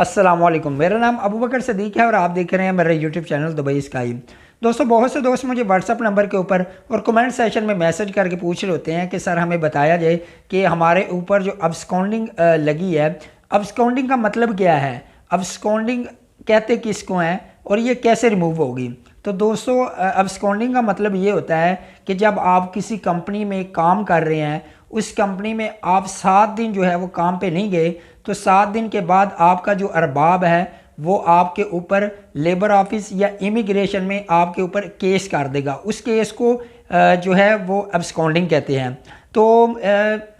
अस्सलाम वालेकुम। मेरा नाम अबू बकर सदीक है और आप देख रहे हैं मेरा यूट्यूब चैनल दुबई स्काई। दोस्तों, बहुत से दोस्त मुझे व्हाट्सअप नंबर के ऊपर और कमेंट सेशन में मैसेज करके पूछ रहे होते हैं कि सर हमें बताया जाए कि हमारे ऊपर जो अब्सकॉन्डिंग लगी है, अब्सकॉन्डिंग का मतलब क्या है, अब्सकॉन्डिंग कहते किसको हैं और ये कैसे रिमूव होगी। तो दोस्तों, अब्सकॉन्डिंग का मतलब ये होता है कि जब आप किसी कंपनी में काम कर रहे हैं, उस कंपनी में आप 7 दिन जो है वो काम पे नहीं गए, तो 7 दिन के बाद आपका जो अरबाब है वो आपके ऊपर लेबर ऑफिस या इमिग्रेशन में आपके ऊपर केस कर देगा। उस केस को जो है वो अब्सकॉन्डिंग कहते हैं। तो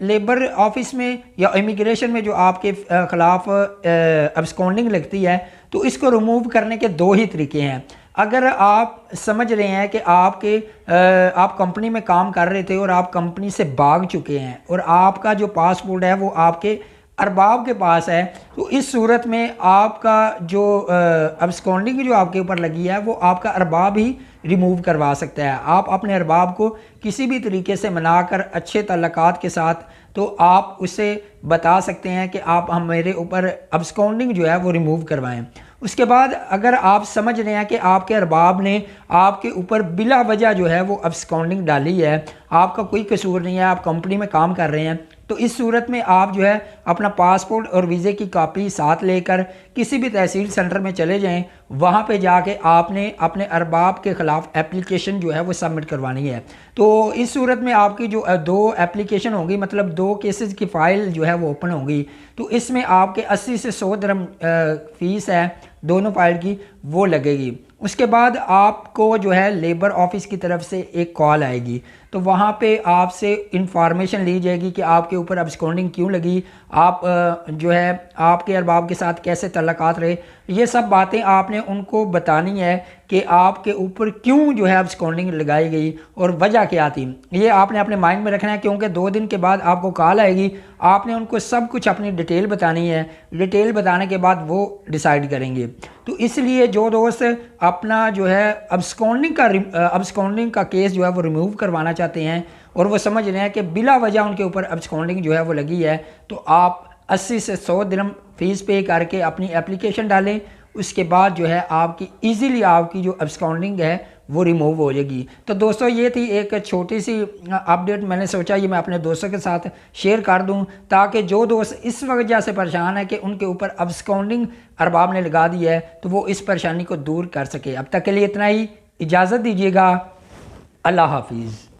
लेबर ऑफिस में या इमिग्रेशन में जो आपके ख़िलाफ़ अब्सकॉन्डिंग लगती है, तो इसको रिमूव करने के 2 ही तरीके हैं। अगर आप समझ रहे हैं कि आप कंपनी में काम कर रहे थे और आप कंपनी से भाग चुके हैं और आपका जो पासपोर्ट है वो आपके अरबाब के पास है, तो इस सूरत में आपका जो अब्सकॉन्डिंग जो आपके ऊपर लगी है वो आपका अरबाब ही रिमूव करवा सकता है। आप अपने अरबाब को किसी भी तरीके से मनाकर अच्छे तल्लकात के साथ तो आप उसे बता सकते हैं कि आप मेरे ऊपर अब्सकॉन्डिंग जो है वो रिमूव करवाएं। उसके बाद अगर आप समझ रहे हैं कि आपके अरबाब ने आपके ऊपर बिला वजह जो है वो अब्सकॉन्डिंग डाली है, आपका कोई कसूर नहीं है, आप कंपनी में काम कर रहे हैं, तो इस सूरत में आप जो है अपना पासपोर्ट और वीज़े की कॉपी साथ लेकर किसी भी तहसील सेंटर में चले जाएं। वहाँ पे जाके आपने अपने अरबाब के ख़िलाफ़ एप्लीकेशन जो है वो सबमिट करवानी है। तो इस सूरत में आपकी जो 2 एप्लीकेशन होंगी, मतलब 2 केसेस की फ़ाइल जो है वो ओपन होगी। तो इसमें आपके 80 से 100 दिरहम फ़ीस है दोनों फाइल की, वो लगेगी। उसके बाद आपको जो है लेबर ऑफिस की तरफ से एक कॉल आएगी, तो वहाँ पे आपसे इंफॉर्मेशन ली जाएगी कि आपके ऊपर अब्सकॉन्डिंग क्यों लगी, आप जो है आपके अरबाब के साथ कैसे तल्लकात रहे। ये सब बातें आपने उनको बतानी है कि आपके ऊपर क्यों जो है अब्सकॉन्डिंग लगाई गई और वजह क्या थी। ये आपने अपने माइंड में रखना है, क्योंकि 2 दिन के बाद आपको कॉल आएगी, आपने उनको सब कुछ अपनी डिटेल बतानी है। डिटेल बताने के बाद वो डिसाइड करेंगे। तो इसलिए जो दोस्त अपना जो है अब्सकॉन्डिंग का केस जो है वो रिमूव करवाना चाहते हैं और वो समझ रहे हैं कि बिला वजह उनके ऊपर अब्सकॉन्डिंग जो है वो लगी है, तो आप 80 से 100 दिरहम फ़ीस पे करके अपनी एप्लीकेशन डालें। उसके बाद जो है आपकी ईज़िली आपकी जो अब्सकॉन्डिंग है वो रिमूव हो जाएगी। तो दोस्तों, ये थी एक छोटी सी अपडेट, मैंने सोचा ये मैं अपने दोस्तों के साथ शेयर कर दूं, ताकि जो दोस्त इस वजह से परेशान है कि उनके ऊपर अब्सकॉन्डिंग अरबाब ने लगा दी है, तो वो इस परेशानी को दूर कर सके। अब तक के लिए इतना ही, इजाज़त दीजिएगा। अल्लाह हाफिज़।